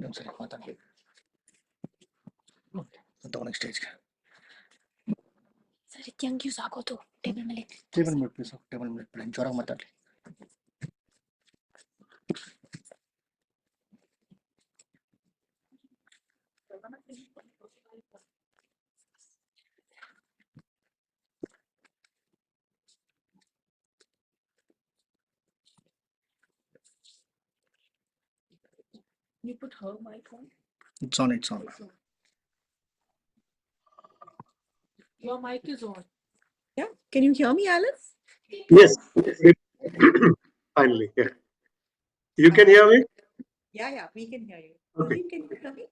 ಒಂದೊಂದ್ಸರಿ ಮಾತಾಡಲಿ ತಗೊಂಡು ಸ್ಟೇಜ್ಗೆ ಸರಿ ಥ್ಯಾಂಕ್ ಯು ಸಾಕೋದು ಟೇಬಲ್ ಮೇಲೆ ಪ್ಲೀಸ್ ಟೇಬಲ್ ಮೇಲೆ ಜೋರಾಗಿ ಮಾತಾಡಲಿ. You put her mic on? It's on. Your mic is on. Yeah? Can you hear me, Alice? Yes. Finally, yeah. You can hear me? Yeah, we can hear you. Okay. Can you hear me?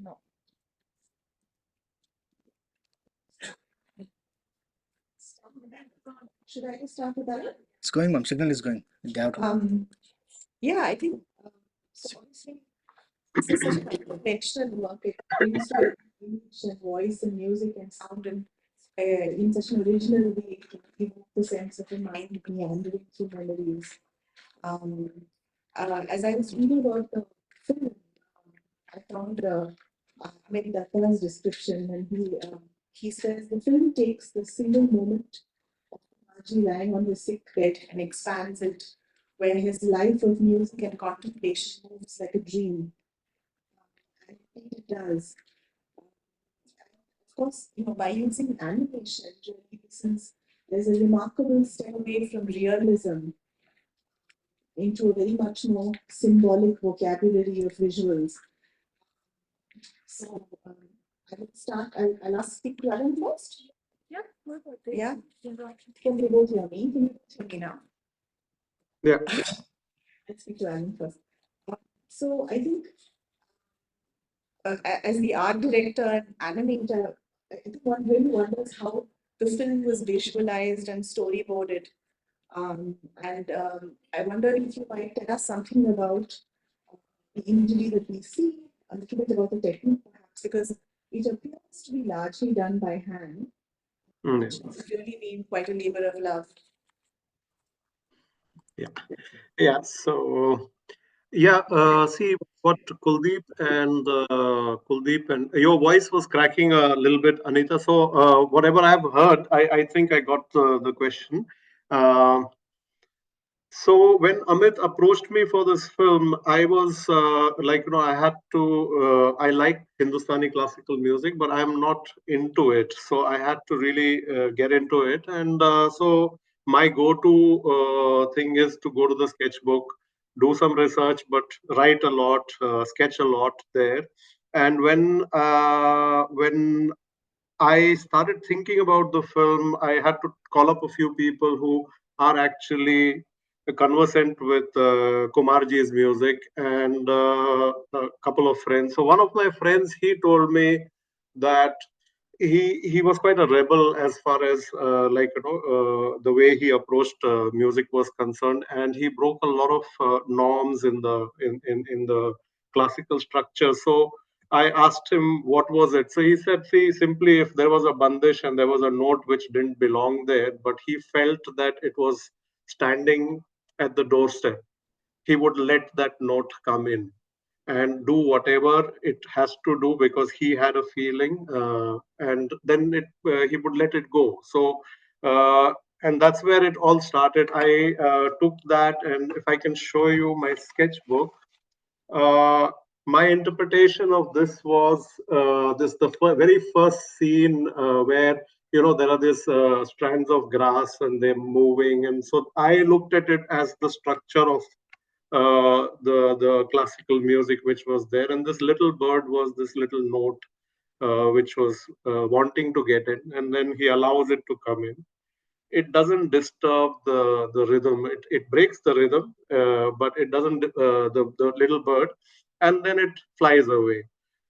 No. Should I just start with that? It's going, ma'am. Signal is going. Yeah, I think so honestly, this is such a conventional work. It brings to image and voice and music and sound in such an original way to evoke the sense of a mind meandering through melodies. As I was reading about the film, I found Amit Dutta's description, and he says the film takes the single moment of Kumar lying on the sick bed and expands it, where his life of music and contemplation moves like a dream. And indeed it does. Of course, by using animation, really, since there's a remarkable step away from realism into a very much more symbolic vocabulary of visuals. So I will start. I'll ask speak to Alan first. Yeah. Yeah. Can they both hear me? Can you hear me now? Yeah. Let's speak to Alan first. So I think as the art director and animator, I think one really wonders how the film was visualized and storyboarded. I wonder if you might tell us something about the imagery that we see, a little bit about the technique perhaps, because it appears to be largely done by hand. Which has really been quite a labor of love. Yeah. So, see what Kuldeep and your voice was cracking a little bit, Anitha. So, whatever I've heard, I think I got the question. So when Amit approached me for this film, I was I had to, I like Hindustani classical music, but I'm not into it. So I had to really get into it. And so my go-to thing is to go to the sketchbook, do some research, but write a lot, sketch a lot there. And when I started thinking about the film, I had to call up a few people who are actually conversant with Kumarji's music and a couple of friends. So one of my friends, he told me that he was quite a rebel as far as the way he approached music was concerned, and he broke a lot of norms in the classical structure. So I asked him what was it. So he said, see, simply if there was a bandish and there was a note which didn't belong there, but he felt that it was standing at the doorstep, he would let that note come in and do whatever it has to do because he had a feeling, and then he would let it go. So and that's where it all started. I took that, and if I can show you my sketchbook, my interpretation of this was very first scene where there are these strands of grass and they're moving, and so I looked at it as the structure of the classical music which was there, and this little bird was this little note which was wanting to get it, and then he allows it to come in. It doesn't disturb the rhythm. It breaks the rhythm, but it doesn't the little bird, and then it flies away.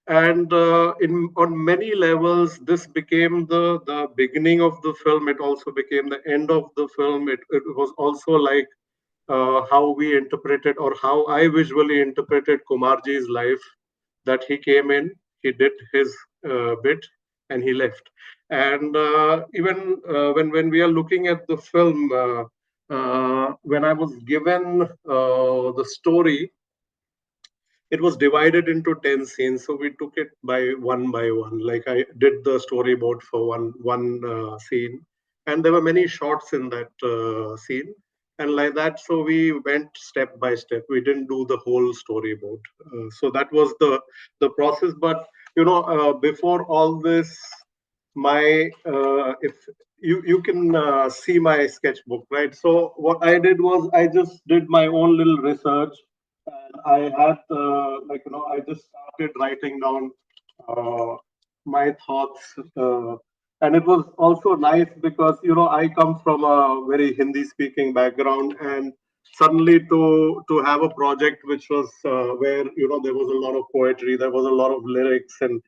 And on many levels, this became the beginning of the film. It also became the end of the film. It was also like how we interpreted, or how I visually interpreted Kumarji's life, that he came in, he did his bit, and he left. And even when we are looking at the film, when I was given the story, it was divided into 10 scenes, so we took it by one. Like I did the storyboard for one scene, and there were many shots in that scene, and like that, so we went step by step. We didn't do the whole storyboard. So that was the process. But before all this, my if you can see my sketchbook, right? So what I did was I just did my own little research, and I had I just started writing down uh, my thoughts, and it was also nice because I come from a very Hindi speaking background, and suddenly to have a project which was where there was a lot of poetry, there was a lot of lyrics, and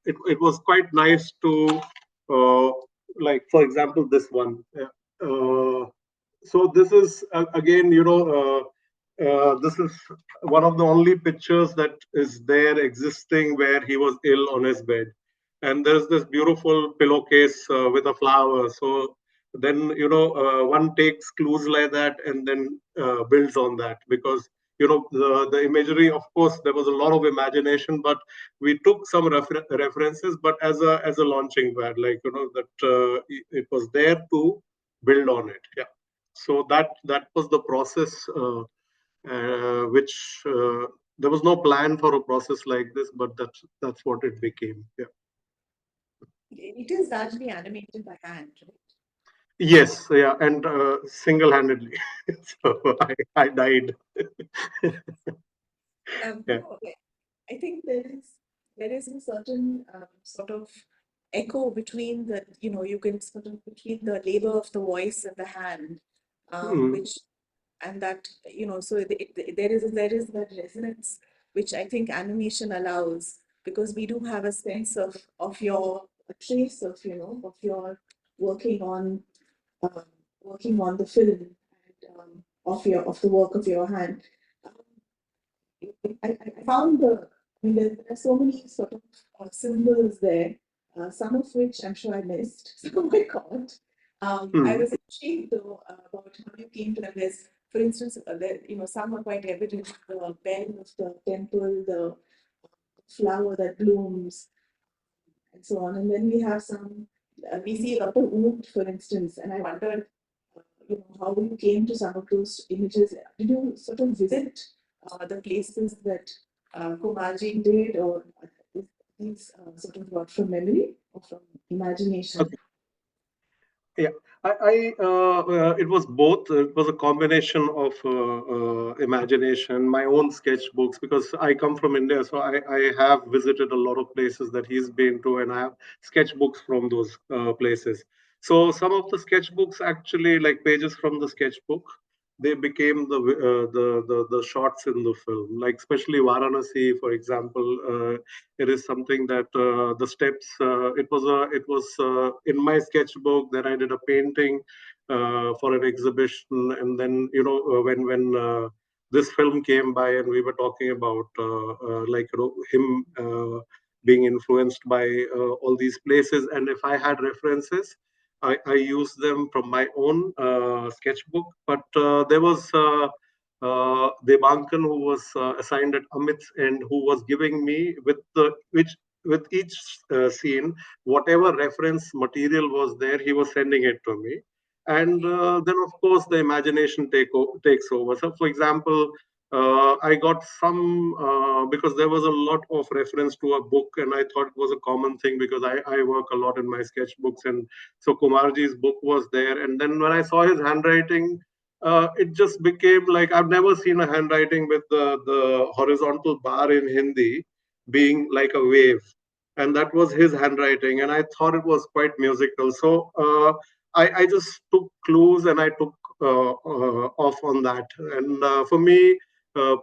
it was quite nice to uh, like, for example, this one. So this is again, this is one of the only pictures that is there existing where he was ill on his bed, and there's this beautiful pillowcase with a flower. So then one takes clues like that and then builds on that, because the imagery, of course, there was a lot of imagination, but we took some references, but as a launching pad, like that it was there to build on it. Yeah. So that was the process, which there was no plan for a process like this, but that's what it became. Yeah. It is largely animated by hand, right? Yes. Yeah. And single-handedly, so I died. Yeah. Okay. I think there is a certain sort of echo between the, you can sort of between the labor of the voice and the hand, Mm. which and that, so there is that resonance which I think animation allows, because we do have a sense of your a trace of of your working on um, working on the film, and of the work of your hand. Um, I found I mean, there are so many sort of symbols there, some of which I'm sure I missed, some I can't. I Mm. was intrigued though about how you came to them. There's, for instance, there, some are quite evident: the bell of the temple, the flower that blooms, and so on. And then we have we see a lot of wood, for instance, and I wondered, how you came to some of those images. Did you sort of visit the places that Kumarji did, or is these sort of what from memory or from imagination? Yeah, it was both. It was a combination of imagination, my own sketchbooks, because I come from India, so I have visited a lot of places that he's been to, and I have sketchbooks from those places. So some of the sketchbooks, actually, like pages from the sketchbook, they became the shots in the film. Like especially Varanasi, for example. It is something that the steps, it was in my sketchbook. Then I did a painting for an exhibition, and then when this film came by, and we were talking about like him being influenced by all these places, and if I had references, I used them from my own sketchbook. But there was Devankan, who was assigned at Amit's end, who was giving me with each scene, whatever reference material was there, he was sending it to me. And then, of course, the imagination takes over. So, for example, I got some because there was a lot of reference to a book, and I thought it was a common thing because I work a lot in my sketchbooks, and so Kumarji's book was there. And then when I saw his handwriting, it just became like I've never seen a handwriting with the horizontal bar in Hindi being like a wave, and that was his handwriting, and I thought it was quite musical. So I just took clues and I took off on that, and for me.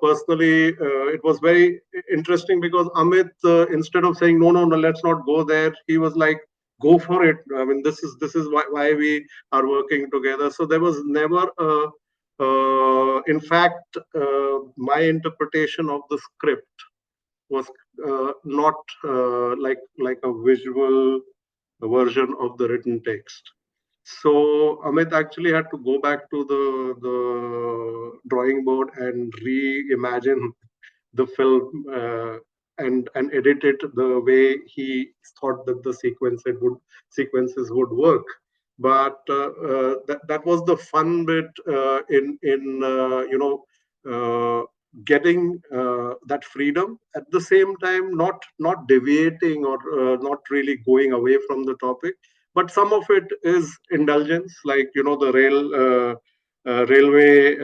Personally, it was very interesting because Amit, instead of saying no, no, no, let's not go there, he was like, "Go for it." I mean, this is why we are working together. So there was never in fact, my interpretation of the script was not like a visual. version of the written text. So Amit actually had to go back to the drawing board and reimagine the film and edit it the way he thought that the sequences would work. But that was the fun bit in getting that freedom at the same time, not deviating or not really going away from the topic, but some of it is indulgence, like the railway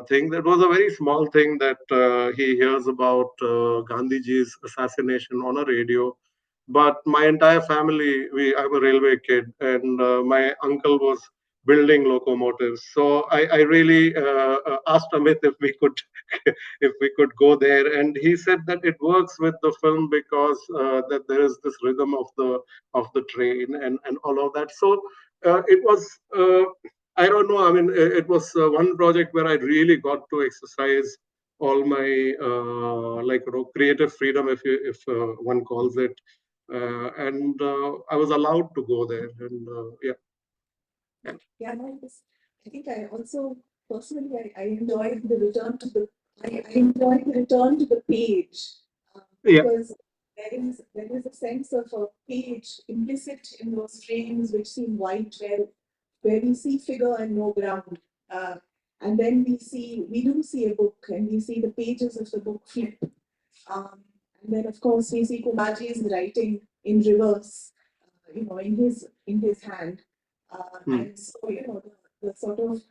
thing. That was a very small thing that he hears about Gandhiji's assassination on a radio. But my entire family, I'm a railway kid, and my uncle was building locomotives. So I really asked Amit if we could if we could go there, and he said that it works with the film because that there is this rhythm of the train and all of that. So it was. I don't know. I mean, it was one project where I really got to exercise all my creative freedom, if one calls it, and I was allowed to go there, and Yeah, no, I think I also personally I enjoyed the return to the I enjoy the return to the page yeah. because there is a sense of a page implicit in those frames which seem white where we see figure and no ground. And then we do see a book and we see the pages of the book flip. And then of course we see Kumarji's writing in reverse, in his hand. And so, the sort of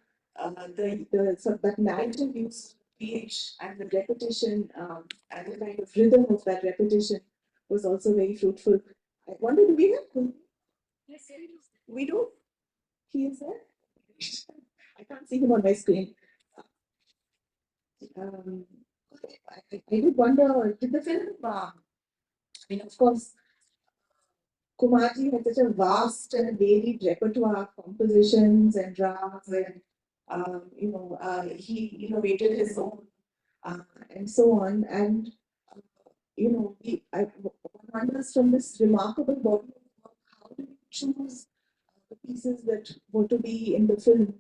that narrative use page and the repetition and the kind of rhythm of that repetition was also very fruitful. I wonder, do we have Kuldeep? Yes, we do. He is there. I can't see him on my screen. Um, I did wonder, did the film? Of course, Kumarji had such a vast and varied repertoire of compositions and drafts, and he innovated his own, and so on. And one wonders from this remarkable body of work, how do you choose the pieces that were to be in the film?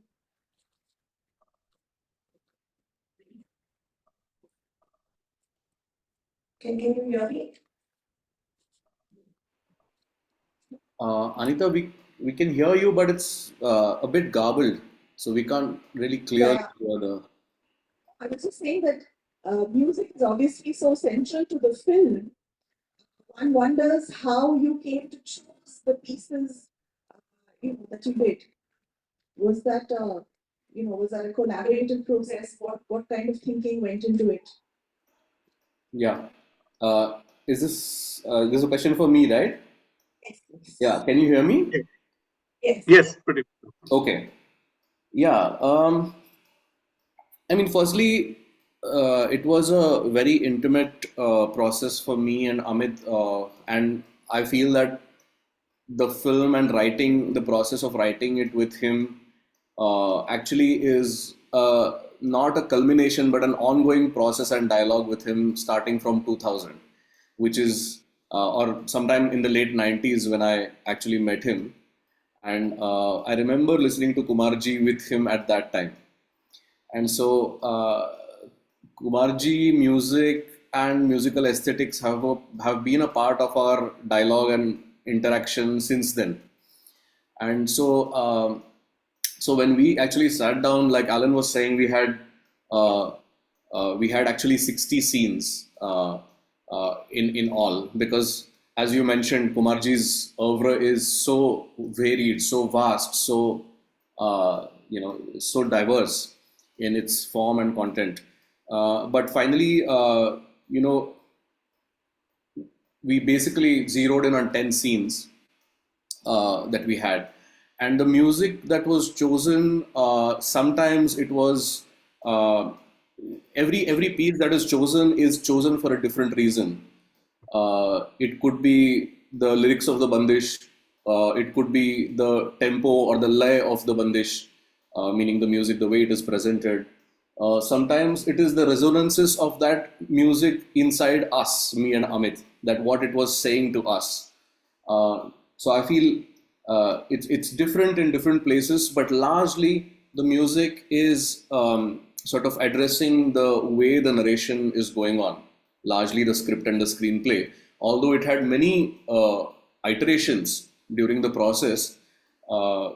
Can you hear me? Anita, we can hear you, but it's a bit garbled, so we can't really clearly Yeah, hear the. I was just saying that music is obviously so central to the film. One wonders how you came to choose the pieces, that you did. Was that, was that a collaborative process? What kind of thinking went into it? Yeah. Is this a question for me, right? Yes. Yeah. Can you hear me? Yes. Yes, pretty. Okay. Yeah. I mean, firstly, it was a very intimate process for me and Amit, and I feel that the film and writing, the process of writing it with him, actually is not a culmination but an ongoing process and dialogue with him starting from 2000, which is or sometime in the late 90s when I actually met him. And I remember listening to Kumarji with him at that time. And so Kumarji music and musical aesthetics have been a part of our dialogue and interaction since then. And so when we actually sat down, like Alan was saying, uh, we had actually 60 scenes in all, because as you mentioned, Kumarji's oeuvre is so varied, so vast, so so diverse in its form and content. But finally, we basically zeroed in on 10 scenes that we had. And the music that was chosen, sometimes it was every piece that is chosen for a different reason. It could be the lyrics of the bandish, it could be the tempo or the lay of the bandish, meaning the music, the way it is presented. Sometimes it is the resonances of that music inside us, me and Amit, that what it was saying to us. So I feel It's different in different places, but largely the music is sort of addressing the way the narration is going on, largely the script and the screenplay. Although it had many iterations during the process, uh,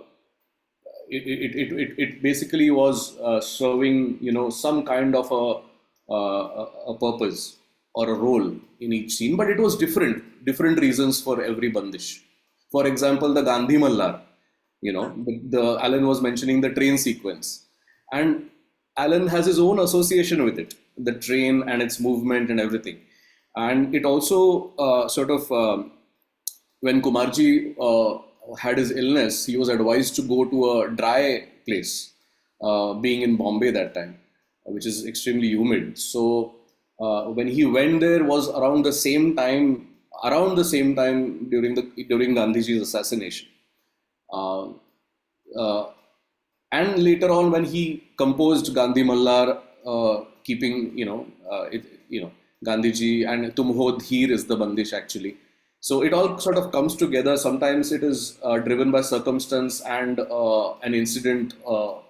it basically was serving, some kind of a purpose or a role in each scene, but it was different reasons for every bandish. For example, the Gandhi Mallar, the Alan was mentioning the train sequence, and Alan has his own association with it, the train and its movement and everything, and it also sort of when Kumarji had his illness, he was advised to go to a dry place, being in Bombay that time, which is extremely humid. So when he went there was around the same time during Gandhiji's assassination. Uh, uh, and later on, when he composed Gandhi Mallar, keeping Gandhiji and Tum Ho Dheer is the bandish actually. So it all sort of comes together. Sometimes it is driven by circumstance and an incident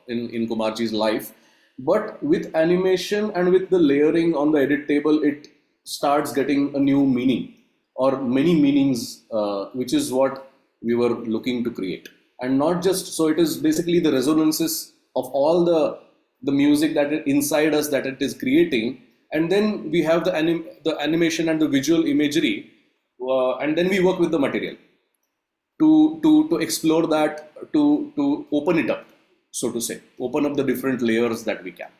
in Kumarji's life, but with animation and with the layering on the edit table, it starts getting a new meaning or many meanings, which is what we were looking to create. And not just so, it is basically the resonances of all the music that is inside us that it is creating, and then we have the animation and the visual imagery, and then we work with the material to explore that, to open it up, so to say, open up the different layers that we can.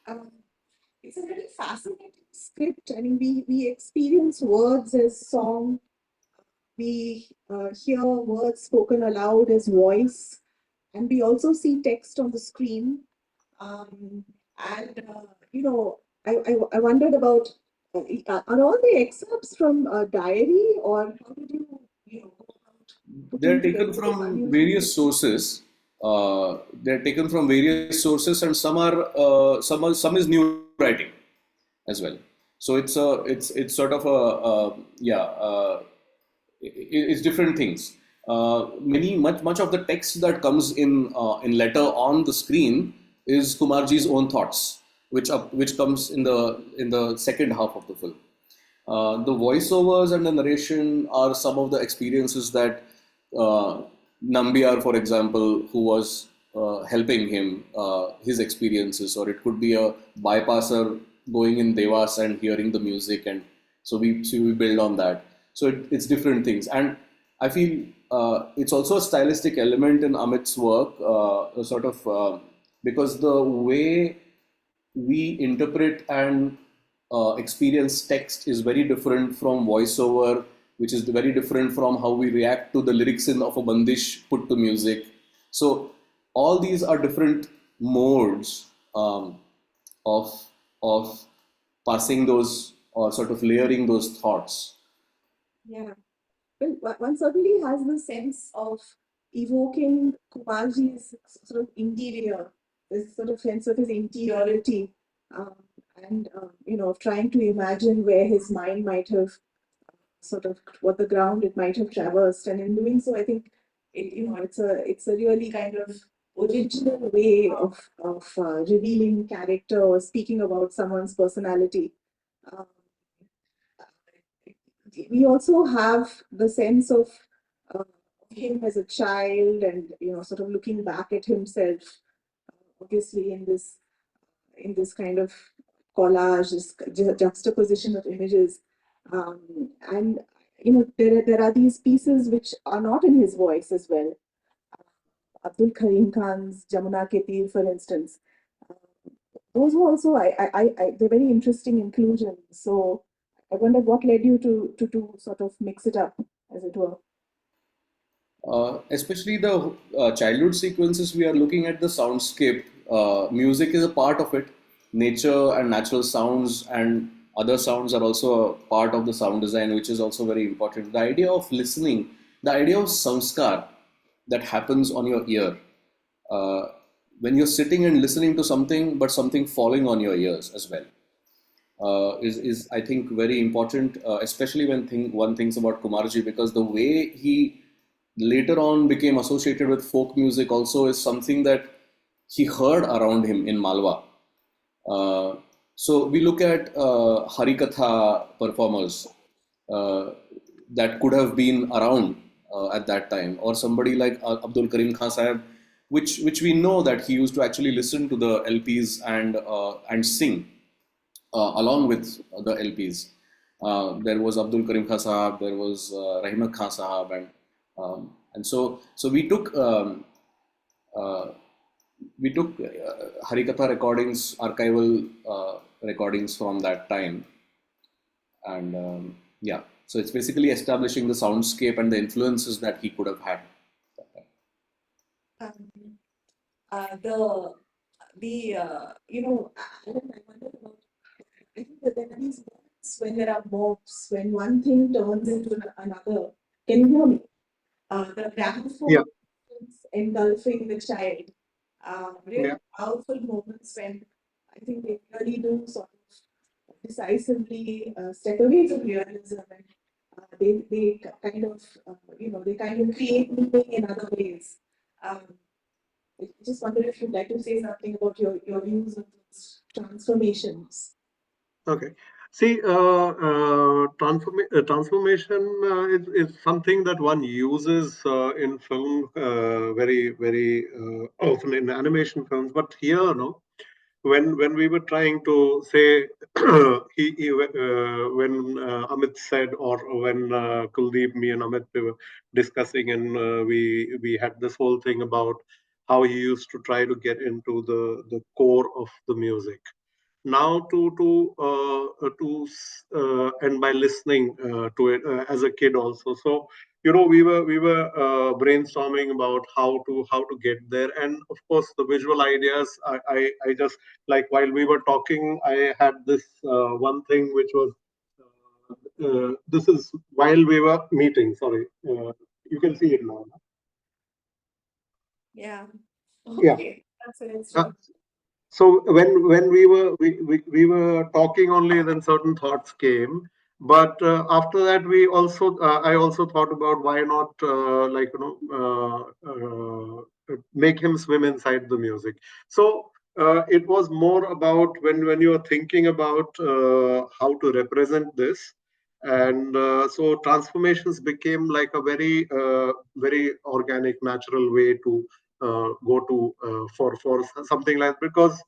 Um, it's a very fascinating script. I mean, we experience words as song. We hear words spoken aloud as voice, and we also see text on the screen. And I wondered about are all the excerpts from a diary, or how did you go about They're putting taken together the from values in various this? sources. They're taken from various sources, and some is new writing as well. So it's sort of it's different things. Much of the text that comes in letter on the screen is Kumarji's own thoughts, which comes in the second half of the film. The voiceovers and the narration are some of the experiences that uh, Nambiar, for example, who was helping him, his experiences, or it could be a bypasser going in Devas and hearing the music, and so we build on that. So it's different things, and I feel it's also a stylistic element in Amit's work, sort of because the way we interpret and experience text is very different from voiceover, which is very different from how we react to the lyrics of a bandish put to music. So all these are different modes of of passing those or sort of layering those thoughts. Yeah. Well, one certainly has the sense of evoking Kumarji's sort of interior, this sort of sense of his interiority, um, and trying to imagine where his mind might have sort of what the ground it might have traversed, and in doing so, I think it's a really kind of original way of revealing character or speaking about someone's personality. Um, we also have the sense of uh, him as a child, and sort of looking back at himself, obviously in this kind of collage, this juxtaposition of images, and there are these pieces which are not in his voice as well. Abdul Karim Khan's Jamuna Ke Tir, for instance. Uh, those were also they're very interesting inclusions. So I wonder what led you to sort of mix it up, as it were. Especially the childhood sequences, we are looking at the soundscape. Music is a part of it. Nature and natural sounds and other sounds are also a part of the sound design, which is also very important. The idea of listening, the idea of samskar that happens on your ear. Uh, when you're sitting and listening to something, but something falling on your ears as well, is I think very important, especially when one thinks about Kumarji, because the way he later on became associated with folk music also is something that he heard around him in Malwa. Uh, so we look at Harikatha performers uh, that could have been around at that time, or somebody like Abdul Karim Khan Sahib, which we know that he used to actually listen to the LPs and sing along with the LPs. There was Abdul Karim Khan Sahab, there was Rahimat Khan Sahab, and so uh, we took Harikatha recordings, archival recordings from that time, and yeah, so it's basically establishing the soundscape and the influences that he could have had. Um, I wonder about. I think that there are these moments when there are mobs, when one thing turns into another. Can you hear me? The gramophone Yeah, is engulfing the child. Really yeah, powerful moments when I think they really do sort of decisively step away from realism and they kind of they kind of create meaning in other ways. Um, I just wonder if you'd like to say something about your views of those transformations. okay. See, transformation is something that one uses in film very often in animation films. But here, no, when we were trying to say when Amit said, or when Kuldeep, me and Amit, we were discussing, and we had this whole thing about how he used to try to get into the core of the music. Now and by listening to it as a kid also. So we were brainstorming about how to get there, and of course the visual ideas. I just, like, while we were talking, I had this one thing which was this is while we were meeting. Sorry, you can see it now. Yeah. Yeah. Okay. That's an Uh, instrument. so when we were talking only, then certain thoughts came. But after that, we also I also thought about why not make him swim inside the music. So it was more about when you are thinking about how to represent this. And so transformations became like a very organic, natural way to go to for something like, because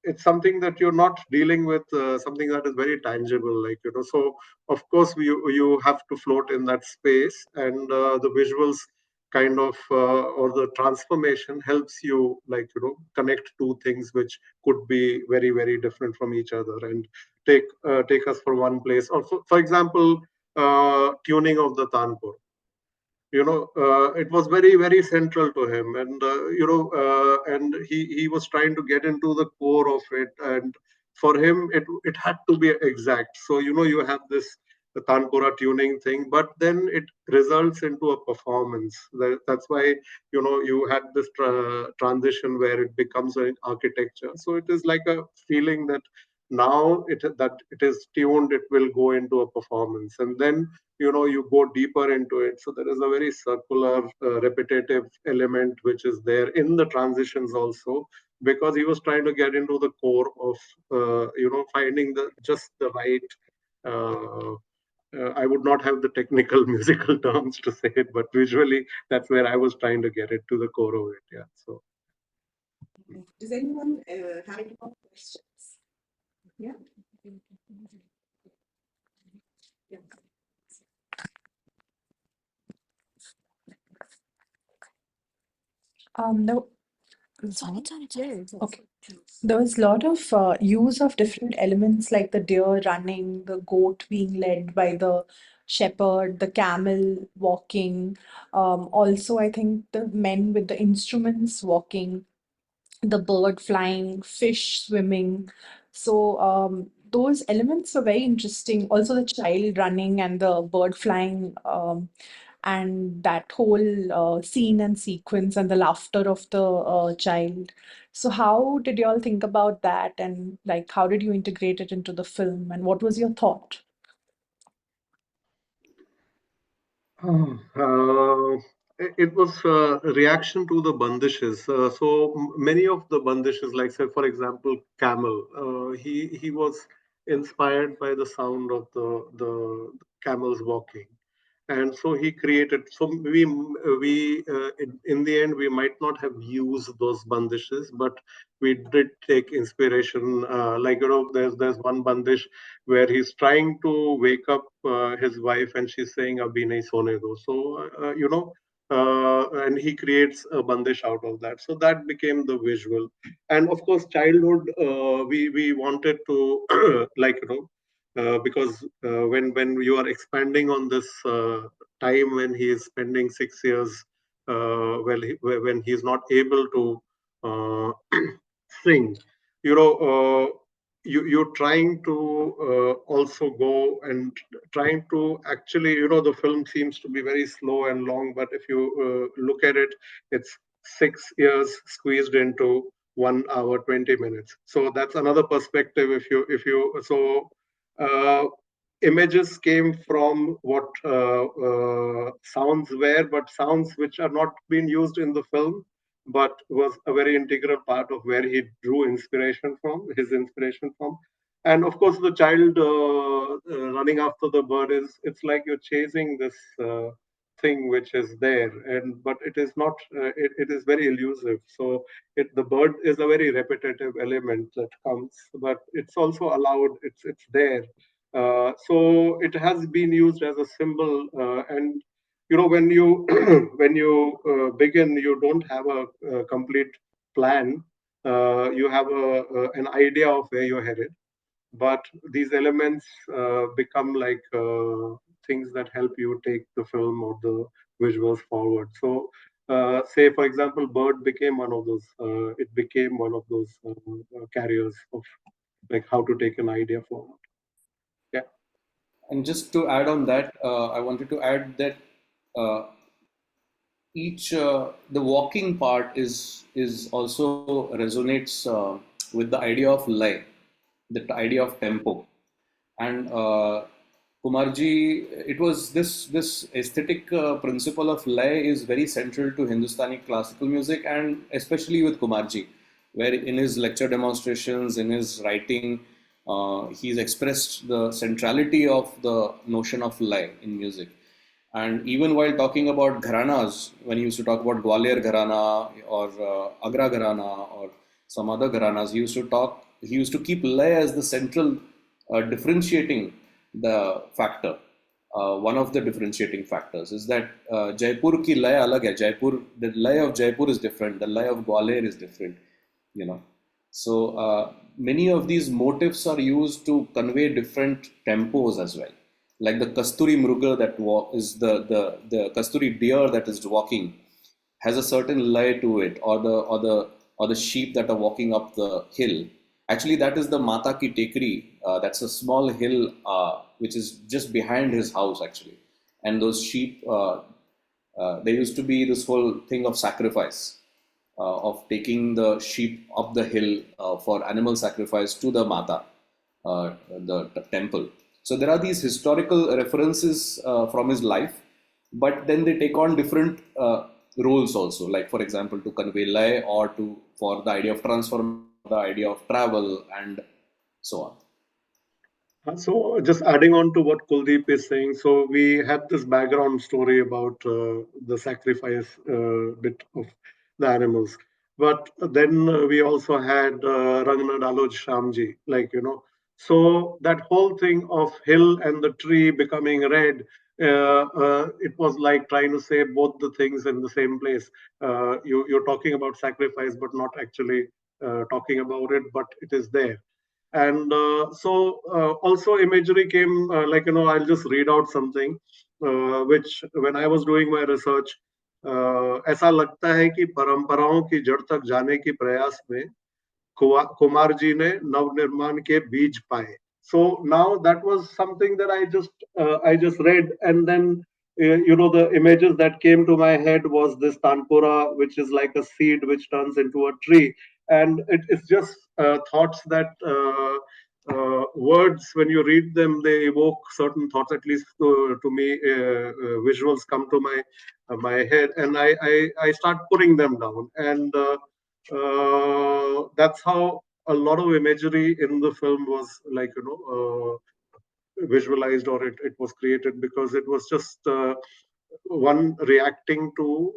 it's something that you're not dealing with, something that is very tangible, like, so of course you have to float in that space, and the visuals kind of or the transformation helps you, like, connect two things which could be very different from each other, and take us for one place. Or for example, tuning of the tanpur, it was very central to him, and and he was trying to get into the core of it, and for him it had to be exact. So you have this the tanpura tuning thing, but then it results into a performance. That's why you had this transition where it becomes an architecture. So it is like a feeling that now it is tuned, it will go into a performance, and then you go deeper into it. So there is a very circular repetitive element which is there in the transitions also, because he was trying to get into the core of finding the just the right uh, I would not have the technical musical terms to say it, but visually that's where I was trying to get it to the core of it. Yeah. So Does anyone have any more questions? Yeah. Yeah. No, okay. There was a lot of use of different elements like the deer running, the goat being led by the shepherd, the camel walking. Also, I think the men with the instruments walking, the bird flying, fish swimming. So those elements are very interesting. Also, the child running and the bird flying, and that whole scene and sequence and the laughter of the child. So, how did you all think about that? And like, how did you integrate it into the film? And what was your thought? It was a reaction to the bandishes. Many of the bandishes, like say for example, camel. He was inspired by the sound of the camels walking, and so he created. So in the end we might not have used those bandishes, but we did take inspiration. Like there's one bandish where he's trying to wake up his wife, and she's saying "Abhi nahi sone do." So and he creates a bandish out of that. So that became the visual, and of course, childhood. We wanted to like because when you are expanding on this time when he is spending 6 years, when he is not able to sing, you know, you're trying to also go and trying to actually, the film seems to be very slow and long, but if you look at it, it's 6 years squeezed into 1 hour 20 minutes. So that's another perspective. If you uh, images came from what sounds were, but sounds which are not being used in the film, but was a very integral part of where he drew his inspiration from. And of course, the child running after the bird it's like you're chasing this thing which is there, and but it is not. It is very elusive. So the bird is a very repetitive element that comes, but it's also allowed. It's there. So it has been used as a symbol, and when you when you begin, you don't have a complete plan. You have an idea of where you're headed, but these elements become like things that help you take the film or the visuals forward. So say for example, bird became one of those. It became one of those carriers of like how to take an idea forward. Yeah. And just to add on that, I wanted to add that uh, each the walking part is also resonates with the idea of lay, the idea of tempo, and Kumarji, it was this aesthetic principle of lay is very central to Hindustani classical music, and especially with Kumarji, where in his lecture demonstrations, in his writing, he's expressed the centrality of the notion of lay in music. And even while talking about gharanas, when he used to talk about Gwalior Gharana or Agra Gharana or some other gharanas, he used to keep lay as the central differentiating the factor. One of the differentiating factors is that Jaipur ki lay alag hai. The lay of Jaipur is different. The lay of Gwalior is different. You know, so many of these motifs are used to convey different tempos as well. Like the Kasturi Mruga is the Kasturi deer that is walking has a certain lay to it, or the sheep that are walking up the hill. Actually, that is the Mata Ki Tekri. That's a small hill which is just behind his house actually, and those sheep. There used to be this whole thing of sacrifice, of taking the sheep up the hill for animal sacrifice to the Mata, the temple. So there are these historical references from his life, but then they take on different roles also. Like for example, to convey lay or to for the idea of transform, the idea of travel, and so on. So, just adding on to what Kuldeep is saying, so we had this background story about the sacrifice bit of the animals, but then we also had Rangna Daloj Shamji, so that whole thing of hill and the tree becoming red. It was like trying to say both the things in the same place. You're talking about sacrifice, but not actually talking about it, but it is there. And so also imagery came, I'll just read out something which when I was doing my research, ऐसा लगता है कि परंपराओं की जड़ तक जाने के प्रयास में कुमार जी ने नवनिर्माण के बीज पाए. So now that was something that I just read, and then the images that came to my head was this tanpura, which is like a seed which turns into a tree, and it's just thoughts that words, when you read them, they evoke certain thoughts. At least to me, visuals come to my head, and I start putting them down, and that's how a lot of imagery in the film was, like, visualized, or it was created, because it was just one reacting to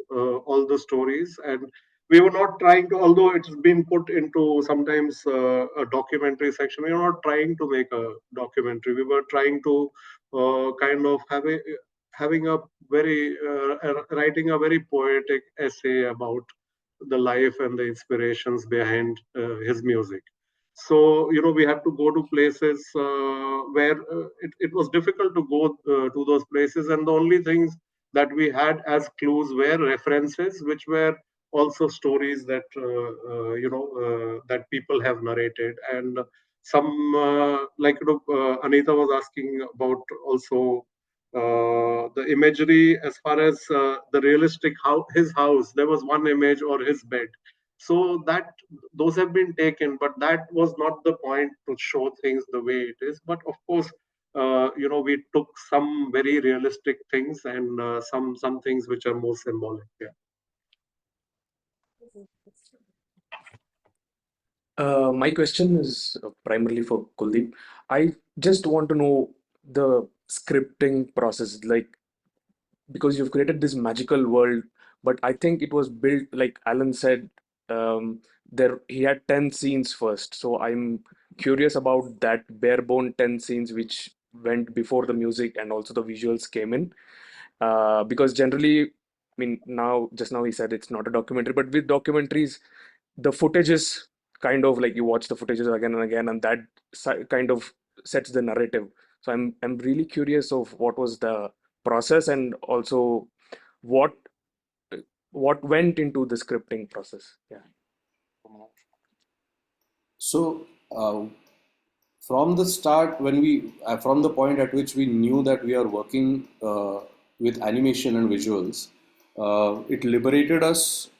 all the stories. And we were not trying to, although it's been put into sometimes a documentary section, we were not trying to make a documentary. We were trying to kind of having a very writing a very poetic essay about the life and the inspirations behind his music. So we had to go to places where it was difficult to go to those places, and the only things that we had as clues were references, which were also stories that that people have narrated. And some Anita was asking about also the imagery, as far as the realistic, how his house, there was one image, or his bed. So that those have been taken, but that was not the point to show things the way it is. But of course, we took some very realistic things, and some things which are more symbolic. Yeah. My question is primarily for Kuldeep. I just want to know the scripting process, like, because you've created this magical world, but I think it was built, like Alan said, there he had 10 scenes first. So I'm curious about that bare bone 10 scenes which went before the music and also the visuals came in. Because generally, I mean, just now he said it's not a documentary, but with documentaries, the footage is kind of like you watch the footages again and again, and that kind of sets the narrative. So I'm really curious of what was the process, and also what what went into the scripting process. Yeah. So, from the start, from the point at which we knew that we are working with animation and visuals, it liberated us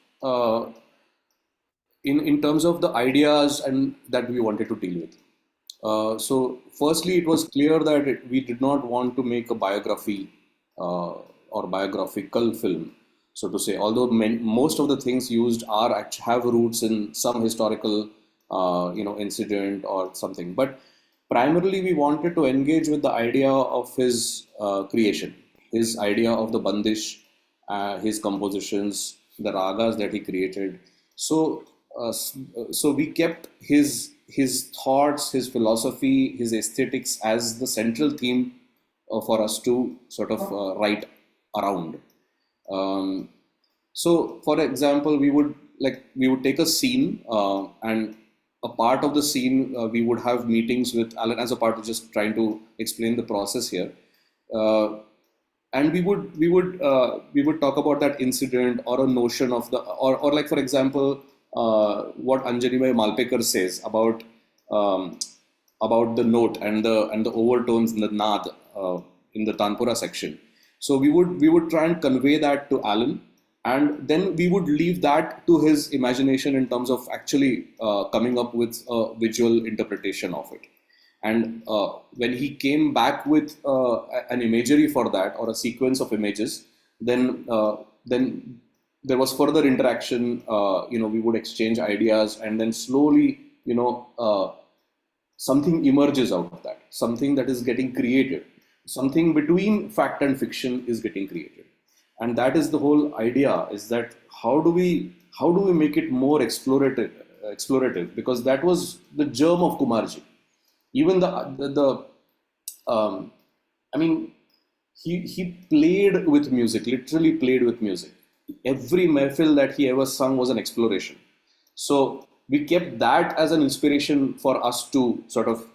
in terms of the ideas and that we wanted to deal with. So, firstly, it was clear that we did not want to make a biography or biographical film, so to say. Although most of the things used have roots in some historical, incident or something, but primarily we wanted to engage with the idea of his creation, his idea of the bandish, his compositions, the ragas that he created. So, so we kept his thoughts, his philosophy, his aesthetics as the central theme for us to sort of write around. Um, so, for example, we would take a scene, and a part of the scene we would have meetings with Alan, as a part of just trying to explain the process here. Uh, and we would talk about that incident or a notion of the, or like, for example, what Anjani Bhai Malpekar says um, about the note and the overtones in the nad in the Tanpura section. So we would try and convey that to Alan, and then we would leave that to his imagination in terms of actually coming up with a visual interpretation of it. And when he came back with an imagery for that, or a sequence of images, then there was further interaction. We would exchange ideas, and then slowly, something emerges out of that. Something that is getting created. Something between fact and fiction is getting created, and that is the whole idea. Is that how do we make it more explorative? Because that was the germ of Kumarji. Even um, I mean, he played with music, literally played with music. Every mehfil that he ever sung was an exploration. So we kept that as an inspiration for us to sort of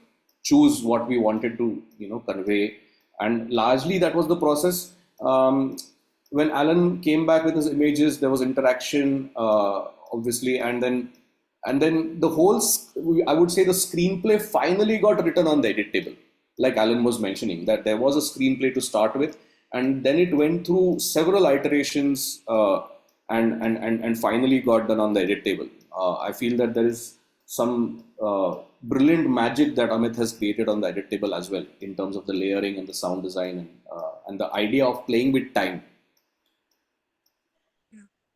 choose what we wanted to, convey. And largely that was the process. When Alan came back with his images, there was interaction, obviously, and then I would say the screenplay finally got written on the edit table. Like Alan was mentioning, that there was a screenplay to start with, and then it went through several iterations, and finally got done on the edit table. I feel that there is some brilliant magic that Amit has created on the edit table as well, in terms of the layering and the sound design and the idea of playing with time.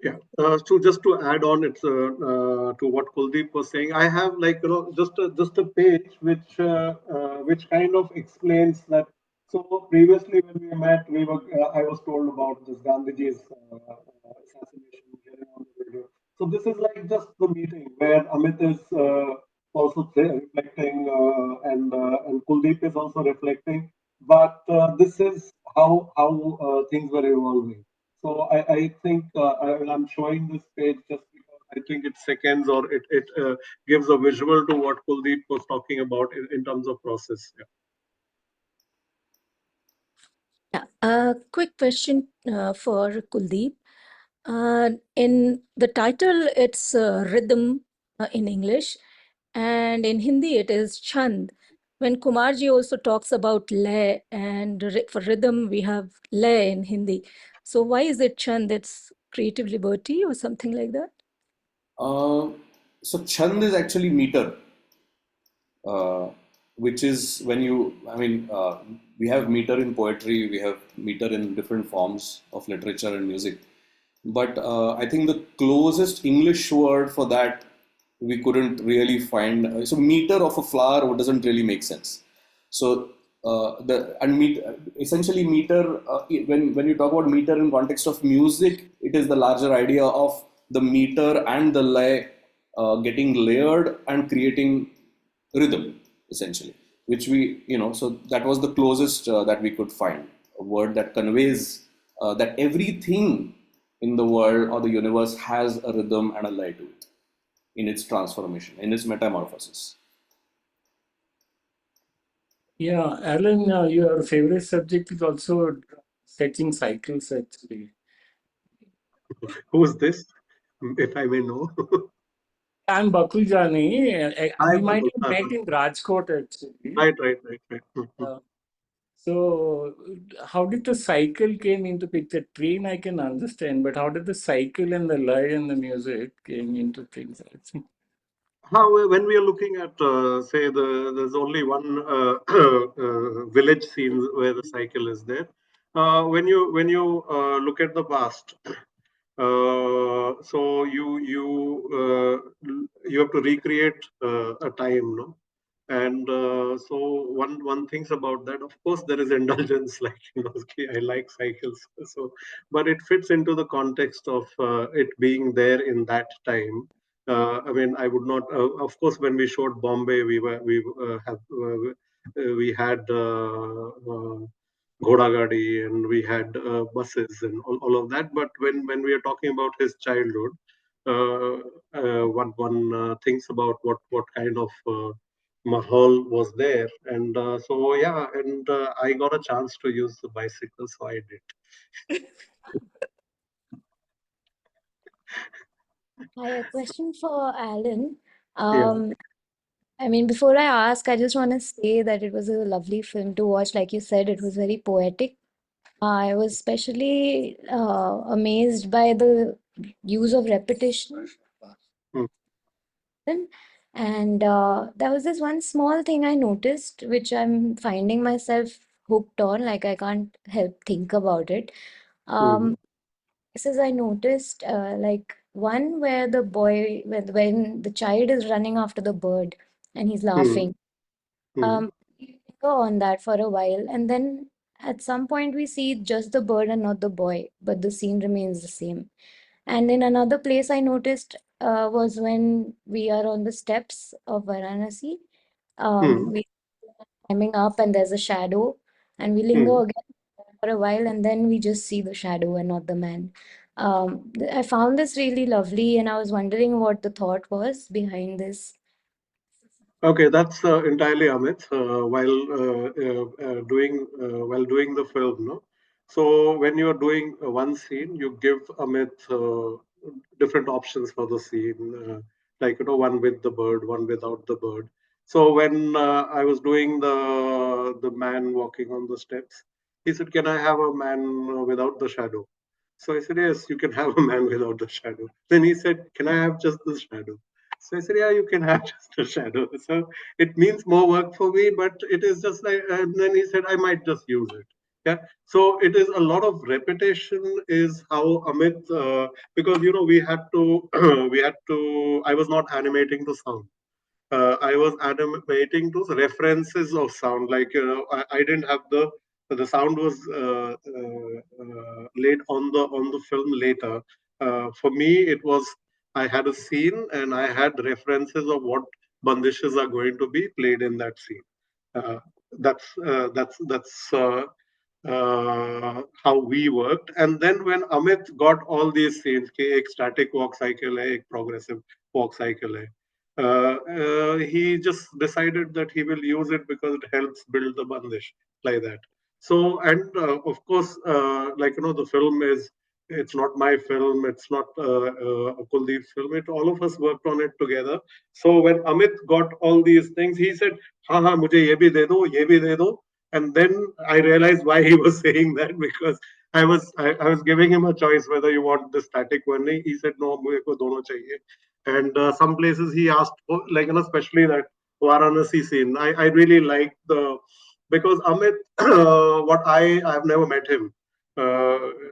Yeah. So just to add on, it's to what Kuldeep was saying. I have like just a page which kind of explains that. So previously when we met, I was told about this Gandhiji's assassination hearing on the radio. So this is like just the meeting where Amit is also reflecting and Kuldeep is also reflecting. But this is how things were evolving. So I think I'm showing this page just because I think it seconds or it gives a visual to what Kuldeep was talking about in terms of process. Yeah. Yeah, a quick question for Kuldeep. In the title, it's rhythm in English, and in Hindi, it is Chhand. When Kumarji also talks about lay, and for rhythm, we have lay in Hindi. So why is it Chhand? It's creative liberty or something like that? So Chhand is actually meter, which is when we have meter in poetry, we have meter in different forms of literature and music. But I think the closest English word for that we couldn't really find. So meter of a flower doesn't really make sense. So essentially meter when you talk about meter in context of music, it is the larger idea of the meter and the lay getting layered and creating rhythm, essentially, which so that was the closest that we could find, a word that conveys that everything in the world or the universe has a rhythm and a lay to it in its transformation, in its metamorphosis. Yeah, Alan, your favorite subject is also sketching cycles, actually. Who's this, if I may know? I'm Bakul Jani. Hi, We might Babu. have met in Rajkot, actually. Right. Uh, so, how did the cycle came into picture? Train I can understand, but how did the cycle and the lay and the music came into things? How when we are looking at say there's only one village scene where the cycle is there. When you look at the past, so you have to recreate a time, no? And so one thinks about that. Of course, there is indulgence, like okay, I like cycles, so but it fits into the context of it being there in that time. I mean, I would not. Of course, when we showed Bombay, we had Ghoda Gadi and we had buses and all of that. But when we are talking about his childhood, one thinks about what kind of mahal was there, and so yeah, and I got a chance to use the bicycle, so I did. Hi, a question for Alan. Yeah. I mean, before I ask, I just want to say that it was a lovely film to watch. Like you said, it was very poetic. I was especially amazed by the use of repetition. Mm, And there was this one small thing I noticed, which I'm finding myself hooked on, like I can't help think about it. mm, This is I noticed like one where the boy, when the child is running after the bird and he's mm, laughing. mm, We go on that for a while, and then at some point we see just the bird and not the boy, but the scene remains the same. And in another place I noticed was when we are on the steps of Varanasi. mm, We climbing up and there's a shadow, and we linger mm. again for a while, and then we just see the shadow and not the man. I found this really lovely, and I was wondering what the thought was behind this. Okay, that's entirely Amit. While doing the film, no. So when you are doing one scene, you give Amit different options for the scene, like one with the bird, one without the bird. So when I was doing the man walking on the steps, he said, "Can I have a man without the shadow?" So I said, "Yes, you can have a man without the shadow." Then he said, "Can I have just the shadow?" So I said, yeah, you can have just a shadow. So it means more work for me, but it is just like, and then he said, I might just use it. Yeah. So it is a lot of repetition is how Amit, because, we had to, I was not animating to sound. I was animating to references of sound. Like I didn't have the sound was laid on the film later. For me, it was I had a scene and I had references of what bandishes are going to be played in that scene. Uh, that's how we worked. And then when Amit got all these scenes, कि एक static walk cycle है, एक progressive walk cycle है, he just decided that he will use it because it helps build the bandish like that. So, and of course, the film it's not my film, it's not a Kuldeep film, all of us worked on it together. So when Amit got all these things, he said, हाँ हाँ मुझे ये भी दे दो. And then I realized why he was saying that, because I was giving him a choice whether you want the static one. He said no, मुझे को दोनों चाहिए. And some places he asked for, like, especially that Varanasi scene. I really like because Amit, what I've never met him.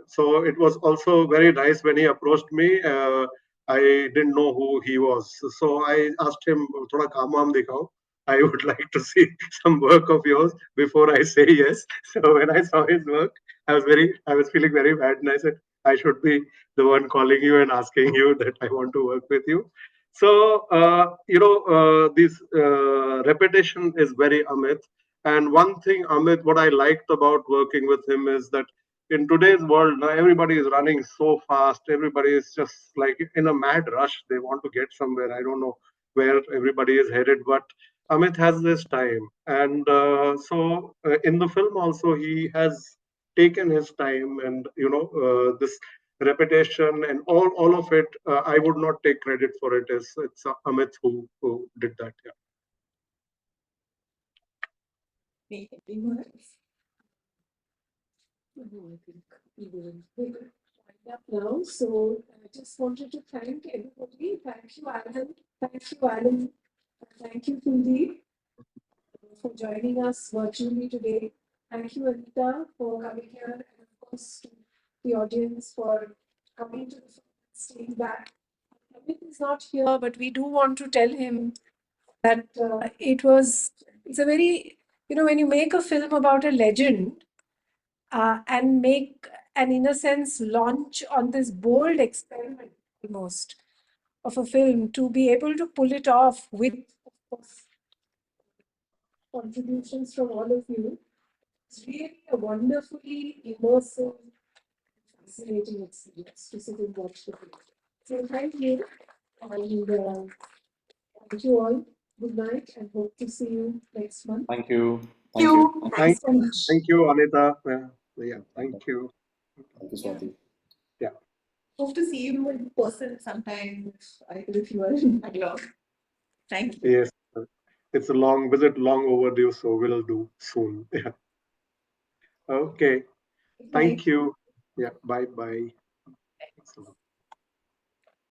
So it was also very nice when he approached me. I didn't know who he was. So I asked him, thoda kaam waam dikhao. I would like to see some work of yours before I say yes. So when I saw his work, I was feeling very bad, and I said, I should be the one calling you and asking you that I want to work with you. So, this repetition is very Amit. And one thing, Amit, what I liked about working with him is that in today's world, now everybody is running so fast. Everybody is just like in a mad rush. They want to get somewhere. I don't know where everybody is headed, but Amit has this time. And in the film also, he has taken his time, and this repetition and all of it, I would not take credit for it. It's Amit who did that. Yeah. Anyone else? No, I think we will wind up now. So I just wanted to thank everybody. Thank you, Alan. Thank you, Alan. Thank you, Kuldeep, for joining us virtually today. Thank you, Anita, for coming here, and of course to the audience for coming to the film and staying back. Amit is not here, but we do want to tell him that it's a very, when you make a film about a legend and make and in a sense launch on this bold experiment almost of a film, to be able to pull it off with, of course, contributions from all of you. It's really a wonderfully immersive, fascinating experience to sit and watch the film. So thank you, and thank you all. Good night, and hope to see you next month. Thank you. Thank you. Thanks so much. Thank you, Anita. Yeah, thank you. Thank you, Swati. Yeah. Hope to see you in person sometime, if you are in Bangalore. Thank you. Yes, it's a long visit, long overdue, so we'll do soon. Yeah. Okay. Good night. Thank you. Yeah. Bye bye.